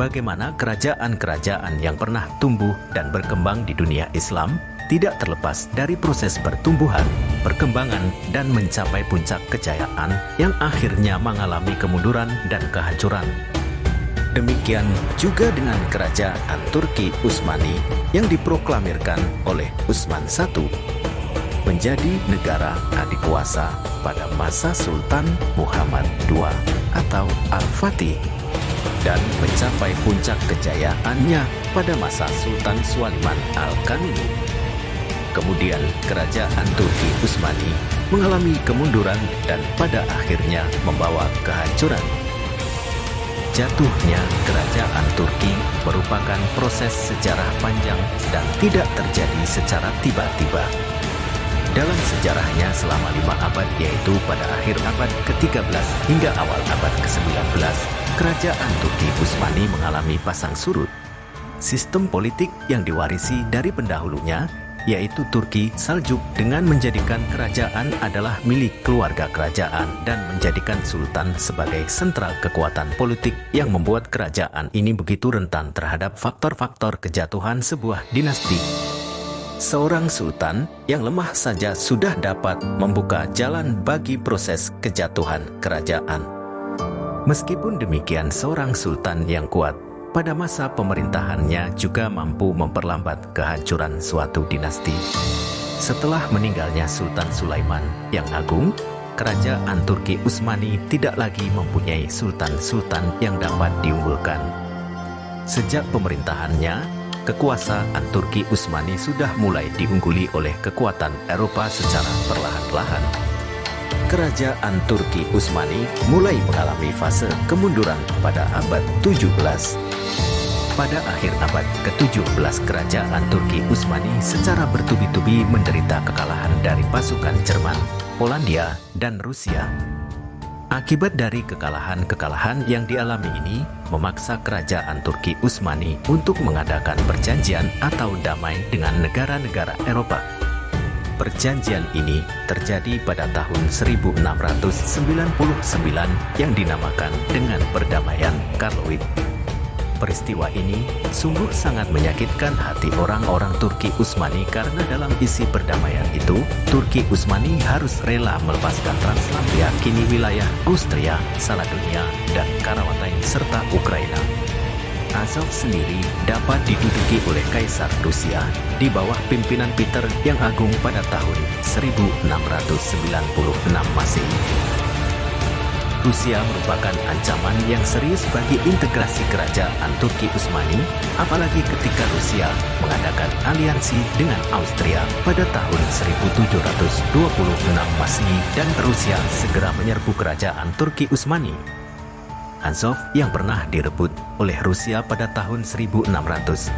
bagaimana kerajaan-kerajaan yang pernah tumbuh dan berkembang di dunia Islam tidak terlepas dari proses pertumbuhan, perkembangan, dan mencapai puncak kejayaan yang akhirnya mengalami kemunduran dan kehancuran. Demikian juga dengan kerajaan Turki Utsmani yang diproklamirkan oleh Utsman I menjadi negara adikuasa pada masa Sultan Muhammad II atau Al-Fatih dan mencapai puncak kejayaannya pada masa Sultan Sulaiman Al-Kanuni. Kemudian kerajaan Turki Utsmani mengalami kemunduran dan pada akhirnya membawa kehancuran. Jatuhnya kerajaan Turki merupakan proses sejarah panjang dan tidak terjadi secara tiba-tiba. Dalam sejarahnya selama 5 abad, yaitu pada akhir abad ke-13 hingga awal abad ke-19, kerajaan Turki Utsmani mengalami pasang surut. Sistem politik yang diwarisi dari pendahulunya, yaitu Turki Saljuk, dengan menjadikan kerajaan adalah milik keluarga kerajaan dan menjadikan sultan sebagai sentral kekuatan politik yang membuat kerajaan ini begitu rentan terhadap faktor-faktor kejatuhan sebuah dinasti. Seorang sultan yang lemah saja sudah dapat membuka jalan bagi proses kejatuhan kerajaan. Meskipun demikian, seorang sultan yang kuat pada masa pemerintahannya juga mampu memperlambat kehancuran suatu dinasti. Setelah meninggalnya Sultan Sulaiman yang Agung, kerajaan Turki Utsmani tidak lagi mempunyai sultan-sultan yang dapat diunggulkan. Sejak pemerintahannya, kekuasaan Turki Utsmani sudah mulai diungguli oleh kekuatan Eropa secara perlahan-lahan. Kerajaan Turki Utsmani mulai mengalami fase kemunduran pada abad 17. Pada akhir abad ke-17, kerajaan Turki Utsmani secara bertubi-tubi menderita kekalahan dari pasukan Jerman, Polandia, dan Rusia. Akibat dari kekalahan-kekalahan yang dialami ini, memaksa kerajaan Turki Utsmani untuk mengadakan perjanjian atau damai dengan negara-negara Eropa. Perjanjian ini terjadi pada tahun 1699 yang dinamakan dengan Perdamaian Karlowitz. Peristiwa ini sungguh sangat menyakitkan hati orang-orang Turki Utsmani karena dalam isi perdamaian itu, Turki Utsmani harus rela melepaskan Translavia, kini wilayah Austria, Saladonia, dan Karawatai serta Ukraina. Azov sendiri dapat diduduki oleh Kaisar Rusia di bawah pimpinan Peter yang Agung pada tahun 1696 Masehi. Rusia merupakan ancaman yang serius bagi integrasi kerajaan Turki Utsmani, apalagi ketika Rusia mengadakan aliansi dengan Austria pada tahun 1726 Masehi dan Rusia segera menyerbu kerajaan Turki Utsmani. Azov yang pernah direbut oleh Rusia pada tahun 1696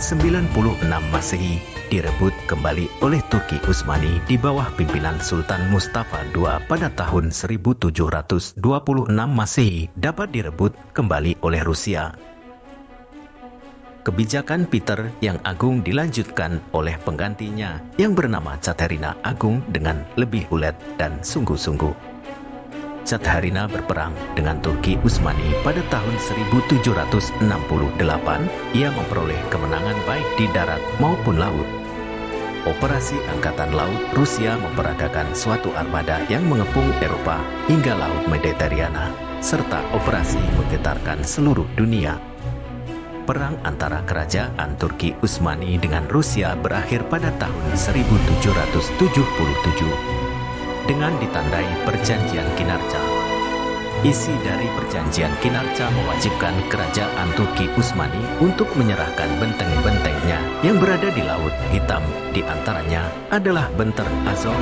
Masehi direbut kembali oleh Turki Utsmani di bawah pimpinan Sultan Mustafa II pada tahun 1726 Masehi dapat direbut kembali oleh Rusia. Kebijakan Peter yang Agung dilanjutkan oleh penggantinya yang bernama Caterina Agung dengan lebih ulet dan sungguh-sungguh. Caterina berperang dengan Turki Utsmani pada tahun 1768. Ia memperoleh kemenangan baik di darat maupun laut. Operasi Angkatan Laut Rusia memperagakan suatu armada yang mengepung Eropa hingga Laut Mediterania, serta operasi menggetarkan seluruh dunia. Perang antara kerajaan Turki Utsmani dengan Rusia berakhir pada tahun 1777 dengan ditandai Perjanjian Kinarca. Isi dari Perjanjian Kinarca mewajibkan kerajaan Turki Utsmani untuk menyerahkan benteng-bentengnya yang berada di Laut Hitam, di antaranya adalah Benteng Azov.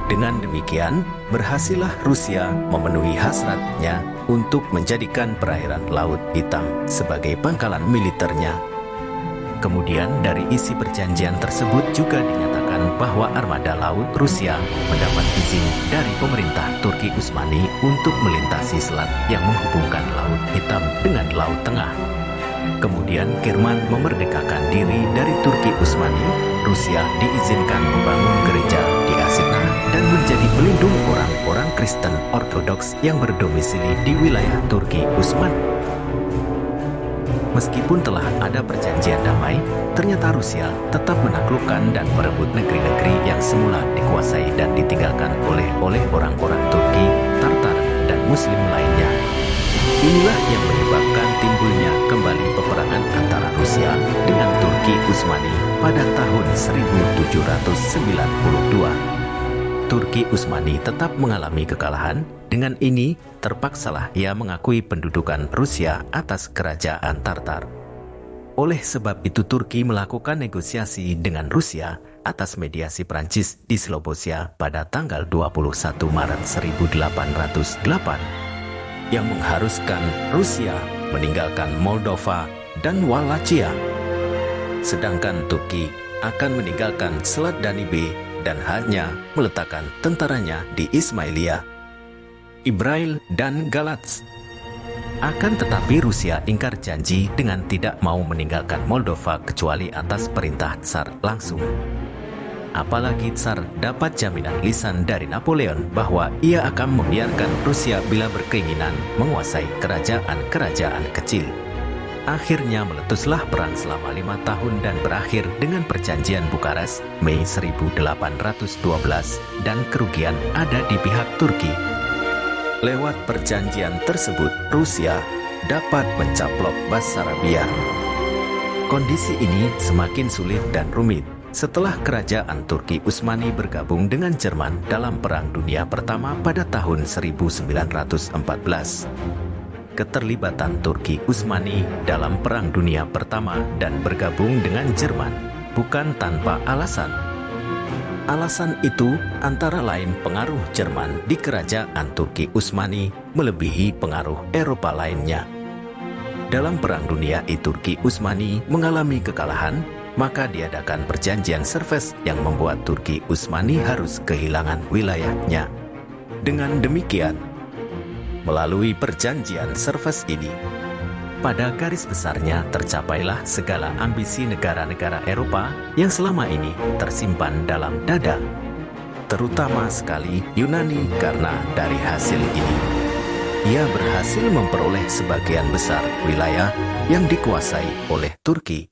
Dengan demikian, berhasillah Rusia memenuhi hasratnya untuk menjadikan perairan Laut Hitam sebagai pangkalan militernya. Kemudian dari isi perjanjian tersebut juga dinyatakan bahwa armada laut Rusia mendapat izin dari pemerintah Turki Utsmani untuk melintasi selat yang menghubungkan Laut Hitam dengan Laut Tengah. Kemudian Kirman memerdekakan diri dari Turki Utsmani. Rusia diizinkan membangun gereja di Asidna dan menjadi pelindung orang-orang Kristen Ortodoks yang berdomisili di wilayah Turki Utsmani. Meskipun telah ada perjanjian damai, ternyata Rusia tetap menaklukkan dan merebut negeri-negeri yang semula dikuasai dan ditinggalkan oleh orang-orang Turki, Tartar, dan Muslim lainnya. Inilah yang menyebabkan timbulnya kembali peperangan antara Rusia dengan Turki Utsmani pada tahun 1792. Turki Utsmani tetap mengalami kekalahan. Dengan ini, terpaksalah ia mengakui pendudukan Rusia atas kerajaan Tartar. Oleh sebab itu Turki melakukan negosiasi dengan Rusia atas mediasi Prancis di Slobozia pada tanggal 21 Maret 1808 yang mengharuskan Rusia meninggalkan Moldova dan Wallachia. Sedangkan Turki akan meninggalkan Selat Danube dan hanya meletakkan tentaranya di Ismailia, Ibrail, dan Galatz. Akan tetapi Rusia ingkar janji dengan tidak mau meninggalkan Moldova kecuali atas perintah Tsar langsung. Apalagi Tsar dapat jaminan lisan dari Napoleon bahwa ia akan membiarkan Rusia bila berkeinginan menguasai kerajaan-kerajaan kecil. Akhirnya meletuslah perang selama 5 tahun dan berakhir dengan perjanjian Bukares Mei 1812 dan kerugian ada di pihak Turki. Lewat perjanjian tersebut, Rusia dapat mencaplok Basarabia. Kondisi ini semakin sulit dan rumit setelah kerajaan Turki Utsmani bergabung dengan Jerman dalam Perang Dunia Pertama pada tahun 1914. Keterlibatan Turki Utsmani dalam Perang Dunia Pertama dan bergabung dengan Jerman bukan tanpa alasan. Alasan itu antara lain pengaruh Jerman di kerajaan Turki Utsmani melebihi pengaruh Eropa lainnya. Dalam Perang Dunia I Turki Utsmani mengalami kekalahan, maka diadakan perjanjian Sèvres yang membuat Turki Utsmani harus kehilangan wilayahnya. Dengan demikian, melalui perjanjian Sèvres ini, pada garis besarnya tercapailah segala ambisi negara-negara Eropa yang selama ini tersimpan dalam dada, terutama sekali Yunani. Karena dari hasil ini, ia berhasil memperoleh sebagian besar wilayah yang dikuasai oleh Turki.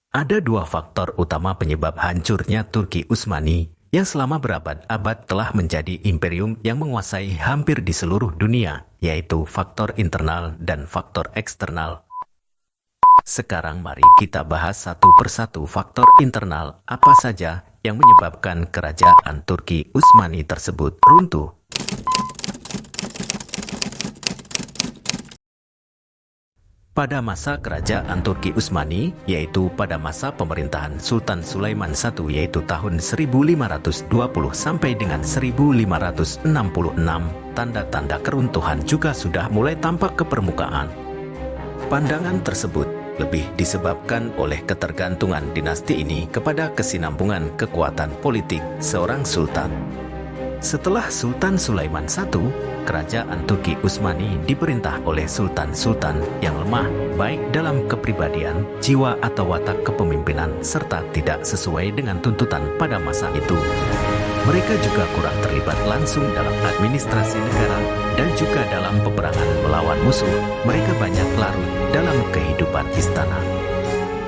Ada dua faktor utama penyebab hancurnya Turki Utsmani yang selama berabad-abad telah menjadi imperium yang menguasai hampir di seluruh dunia, yaitu faktor internal dan faktor eksternal. Sekarang mari kita bahas satu persatu faktor internal apa saja yang menyebabkan kerajaan Turki Utsmani tersebut runtuh. Pada masa kerajaan Turki Utsmani, yaitu pada masa pemerintahan Sultan Sulaiman I, yaitu tahun 1520 sampai dengan 1566, tanda-tanda keruntuhan juga sudah mulai tampak ke permukaan. Pandangan tersebut lebih disebabkan oleh ketergantungan dinasti ini kepada kesinambungan kekuatan politik seorang sultan. Setelah Sultan Sulaiman I, kerajaan Turki Utsmani diperintah oleh sultan-sultan yang lemah, baik dalam kepribadian, jiwa atau watak kepemimpinan, serta tidak sesuai dengan tuntutan pada masa itu. Mereka juga kurang terlibat langsung dalam administrasi negara dan juga dalam peperangan melawan musuh. Mereka banyak larut dalam kehidupan istana.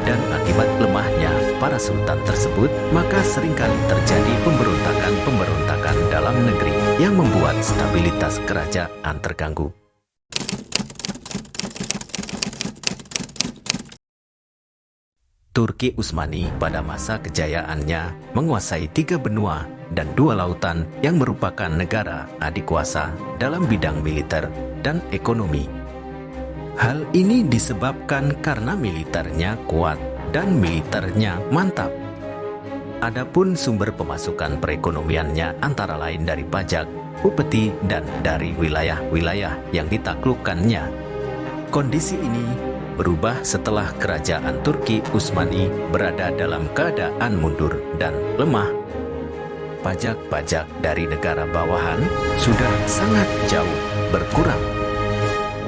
Dan akibat lemahnya para sultan tersebut, maka seringkali terjadi pemberontakan-pemberontakan dalam negeri yang membuat stabilitas kerajaan terganggu. Turki Utsmani pada masa kejayaannya menguasai 3 benua dan 2 lautan yang merupakan negara adikuasa dalam bidang militer dan ekonomi. Hal ini disebabkan karena militernya kuat dan militernya mantap. Adapun sumber pemasukan perekonomiannya antara lain dari pajak, upeti, dan dari wilayah-wilayah yang ditaklukkannya. Kondisi ini berubah setelah kerajaan Turki Utsmani berada dalam keadaan mundur dan lemah. Pajak-pajak dari negara bawahan sudah sangat jauh berkurang.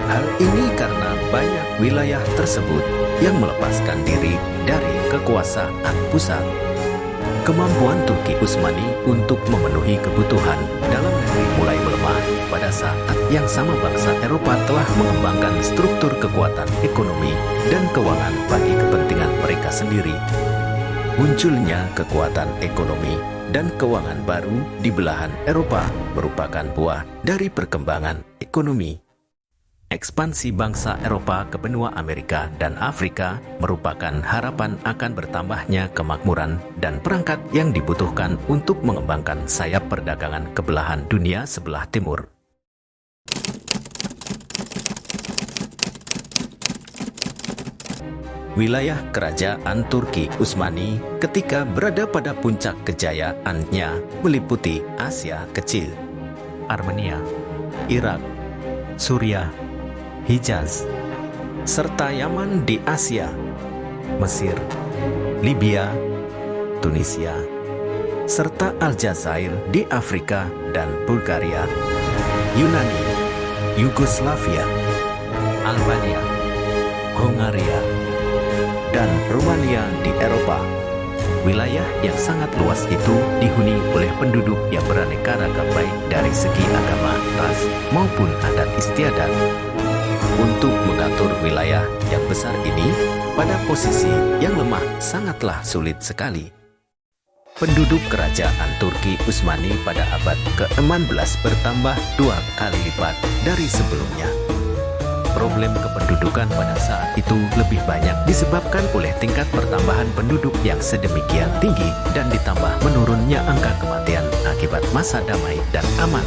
Hal ini karena banyak wilayah tersebut yang melepaskan diri dari kekuasaan pusat. Kemampuan Turki Utsmani untuk memenuhi kebutuhan dalam negeri mulai melemah pada saat yang sama bangsa Eropa telah mengembangkan struktur kekuatan ekonomi dan keuangan bagi kepentingan mereka sendiri. Munculnya kekuatan ekonomi dan keuangan baru di belahan Eropa merupakan buah dari perkembangan ekonomi. Ekspansi bangsa Eropa ke benua Amerika dan Afrika merupakan harapan akan bertambahnya kemakmuran dan perangkat yang dibutuhkan untuk mengembangkan sayap perdagangan ke belahan dunia sebelah timur. Wilayah kerajaan Turki Utsmani ketika berada pada puncak kejayaannya meliputi Asia Kecil, Armenia, Irak, Suriah, Hijaz, serta Yaman di Asia, Mesir, Libya, Tunisia, serta Aljazair di Afrika dan Bulgaria, Yunani, Yugoslavia, Albania, Hongaria, dan Rumania di Eropa. Wilayah yang sangat luas itu dihuni oleh penduduk yang beraneka ragam baik dari segi agama, ras, maupun adat istiadat. Untuk mengatur wilayah yang besar ini pada posisi yang lemah sangatlah sulit sekali. Penduduk kerajaan Turki Utsmani pada abad ke-16 bertambah 2 kali lipat dari sebelumnya. Problem kependudukan pada saat itu lebih banyak disebabkan oleh tingkat pertambahan penduduk yang sedemikian tinggi dan ditambah menurunnya angka kematian akibat masa damai dan aman.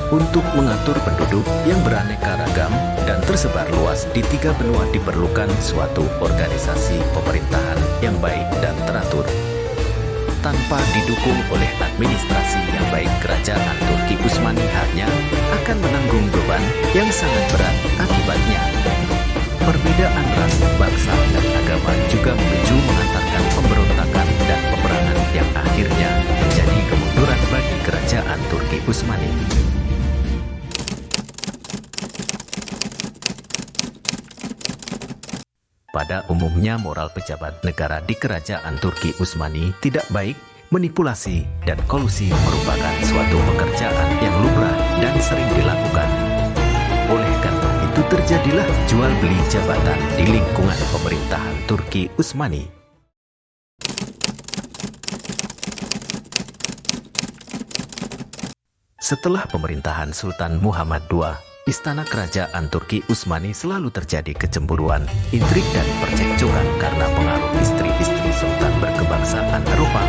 Untuk mengatur penduduk yang beraneka ragam dan tersebar luas di 3 benua diperlukan suatu organisasi pemerintahan yang baik dan teratur. Tanpa didukung oleh administrasi yang baik, kerajaan Turki Utsmani hanya akan menanggung beban yang sangat berat akibatnya. Perbedaan ras, bangsa, dan agama juga memicu mengantarkan pemberontakan dan peperangan yang akhirnya menjadi kemunduran bagi kerajaan Turki Utsmani. Pada umumnya moral pejabat negara di kerajaan Turki Utsmani tidak baik, manipulasi dan kolusi merupakan suatu pekerjaan yang lumrah dan sering dilakukan. Oleh karena itu terjadilah jual beli jabatan di lingkungan pemerintahan Turki Utsmani. Setelah pemerintahan Sultan Muhammad II, istana kerajaan Turki Utsmani selalu terjadi kecemburuan, intrik dan percekcokan karena pengaruh istri-istri sultan berkebangsaan Eropa.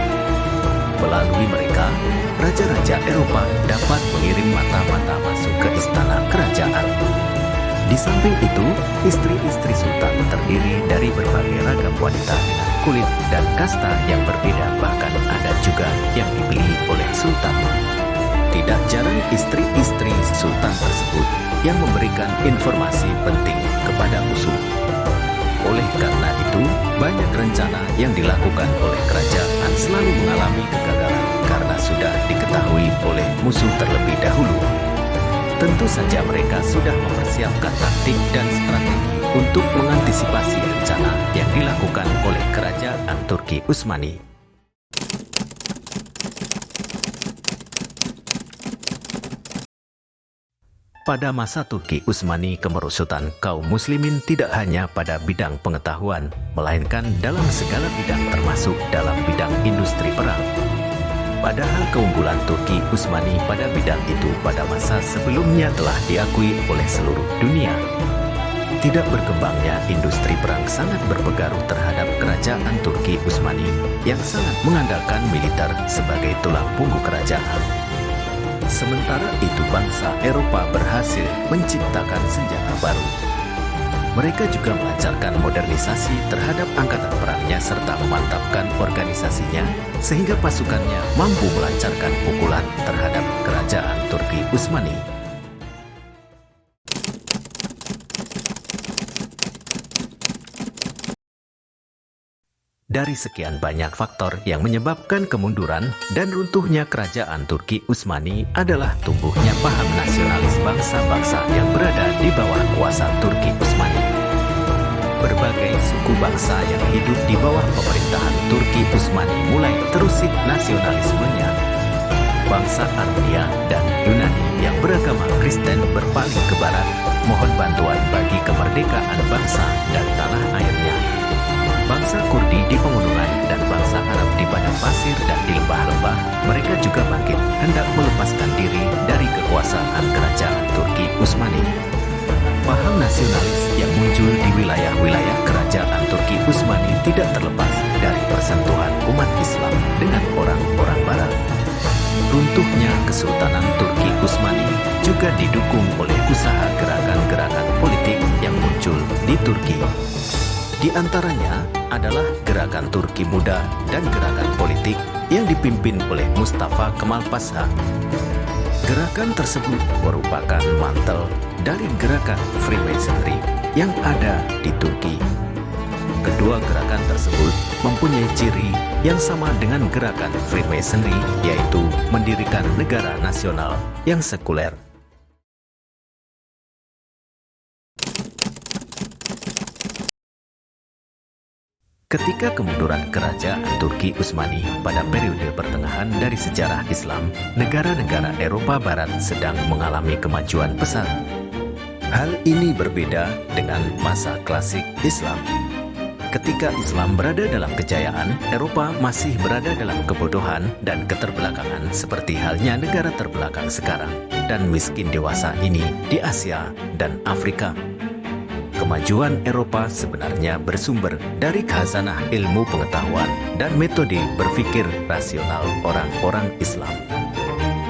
Melalui mereka, raja-raja Eropa dapat mengirim mata-mata masuk ke istana kerajaan. Di samping itu, istri-istri sultan terdiri dari berbagai ragam wanita dengan kulit dan kasta yang berbeda, bahkan ada juga yang dipilih oleh sultan. Tidak jarang istri-istri sultan tersebut yang memberikan informasi penting kepada musuh. Oleh karena itu, banyak rencana yang dilakukan oleh kerajaan selalu mengalami kegagalan karena sudah diketahui oleh musuh terlebih dahulu. Tentu saja mereka sudah mempersiapkan taktik dan strategi untuk mengantisipasi rencana yang dilakukan oleh kerajaan Turki Utsmani. Pada masa Turki Utsmani, kemerosotan kaum muslimin tidak hanya pada bidang pengetahuan, melainkan dalam segala bidang termasuk dalam bidang industri perang. Padahal keunggulan Turki Utsmani pada bidang itu pada masa sebelumnya telah diakui oleh seluruh dunia. Tidak berkembangnya industri perang sangat berpengaruh terhadap kerajaan Turki Utsmani yang sangat mengandalkan militer sebagai tulang punggung kerajaan. Sementara itu bangsa Eropa berhasil menciptakan senjata baru. Mereka juga melancarkan modernisasi terhadap angkatan perangnya serta memantapkan organisasinya sehingga pasukannya mampu melancarkan pukulan terhadap kerajaan Turki Utsmani. Dari sekian banyak faktor yang menyebabkan kemunduran dan runtuhnya kerajaan Turki Utsmani adalah tumbuhnya paham nasionalis bangsa-bangsa yang berada di bawah kuasa Turki Utsmani. berbagai suku bangsa yang hidup di bawah pemerintahan Turki Utsmani mulai terusik nasionalismenya. Bangsa Armenia dan Yunani yang beragama Kristen berpaling ke barat, mohon bantuan bagi kemerdekaan bangsa dan tanah airnya. Bangsa Kurdi di pegunungan dan bangsa Arab di padang pasir dan di lembah-lembah, mereka juga bangkit hendak melepaskan diri dari kekuasaan kerajaan Turki Utsmani. Paham nasionalis yang muncul di wilayah-wilayah kerajaan Turki Utsmani tidak terlepas dari persentuhan umat Islam dengan orang-orang barat. Runtuhnya Kesultanan Turki Utsmani juga didukung oleh usaha gerakan-gerakan politik yang muncul di Turki. Di antaranya adalah Gerakan Turki Muda dan gerakan politik yang dipimpin oleh Mustafa Kemal Pasha. Gerakan tersebut merupakan mantel dari gerakan Freemasonry yang ada di Turki. Kedua gerakan tersebut mempunyai ciri yang sama dengan gerakan Freemasonry, yaitu mendirikan negara nasional yang sekuler. Ketika kemunduran kerajaan Turki Utsmani pada periode pertengahan dari sejarah Islam, negara-negara Eropa Barat sedang mengalami kemajuan pesat. Hal ini berbeda dengan masa klasik Islam. Ketika Islam berada dalam kejayaan, Eropa masih berada dalam kebodohan dan keterbelakangan seperti halnya negara terbelakang sekarang dan miskin dewasa ini di Asia dan Afrika. Kemajuan Eropa sebenarnya bersumber dari khazanah ilmu pengetahuan dan metode berpikir rasional orang-orang Islam.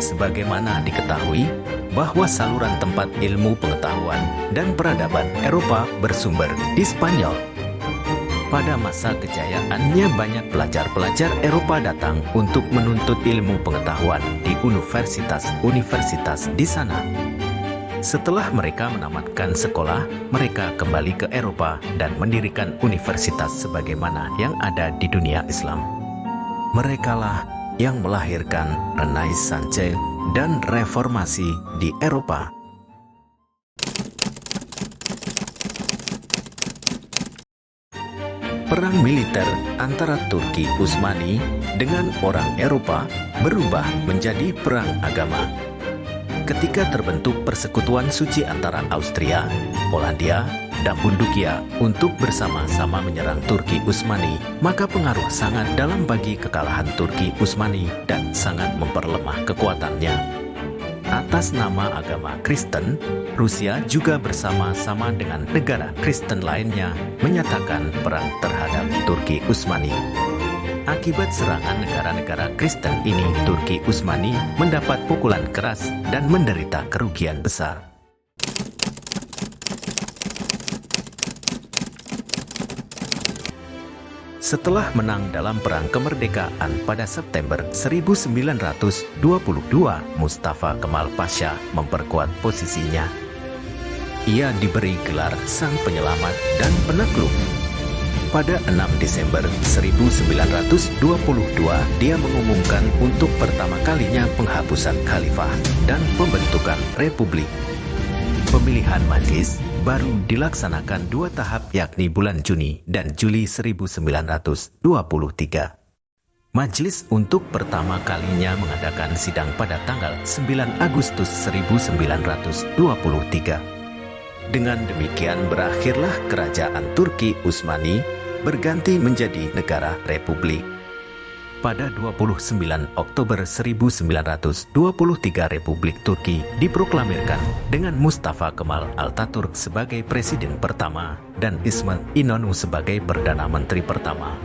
Sebagaimana diketahui bahwa saluran tempat ilmu pengetahuan dan peradaban Eropa bersumber di Spanyol. Pada masa kejayaannya banyak pelajar-pelajar Eropa datang untuk menuntut ilmu pengetahuan di universitas-universitas di sana. Setelah mereka menamatkan sekolah, mereka kembali ke Eropa dan mendirikan universitas sebagaimana yang ada di dunia Islam. Merekalah yang melahirkan Renaissance dan reformasi di Eropa. Perang militer antara Turki Utsmani dengan orang Eropa berubah menjadi perang agama. Ketika terbentuk persekutuan suci antara Austria, Polandia, dan Bundukia untuk bersama-sama menyerang Turki Utsmani, maka pengaruh sangat dalam bagi kekalahan Turki Utsmani dan sangat memperlemah kekuatannya. Atas nama agama Kristen, Rusia juga bersama-sama dengan negara Kristen lainnya menyatakan perang terhadap Turki Utsmani. Akibat serangan negara-negara Kristen ini, Turki Utsmani mendapat pukulan keras dan menderita kerugian besar. Setelah menang dalam Perang Kemerdekaan pada September 1922, Mustafa Kemal Pasha memperkuat posisinya. Ia diberi gelar Sang Penyelamat dan Penakluk. Pada 6 Desember 1922, dia mengumumkan untuk pertama kalinya penghapusan khalifah dan pembentukan republik. Pemilihan majelis baru dilaksanakan 2 tahap, yakni bulan Juni dan Juli 1923. Majelis untuk pertama kalinya mengadakan sidang pada tanggal 9 Agustus 1923. Dengan demikian berakhirlah kerajaan Turki Utsmani berganti menjadi negara republik. Pada 29 Oktober 1923 Republik Turki diproklamirkan dengan Mustafa Kemal Atatürk sebagai presiden pertama dan Ismet İnönü sebagai Perdana Menteri pertama.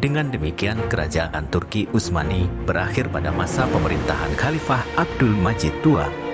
Dengan demikian kerajaan Turki Utsmani berakhir pada masa pemerintahan Khalifah Abdülmecid II.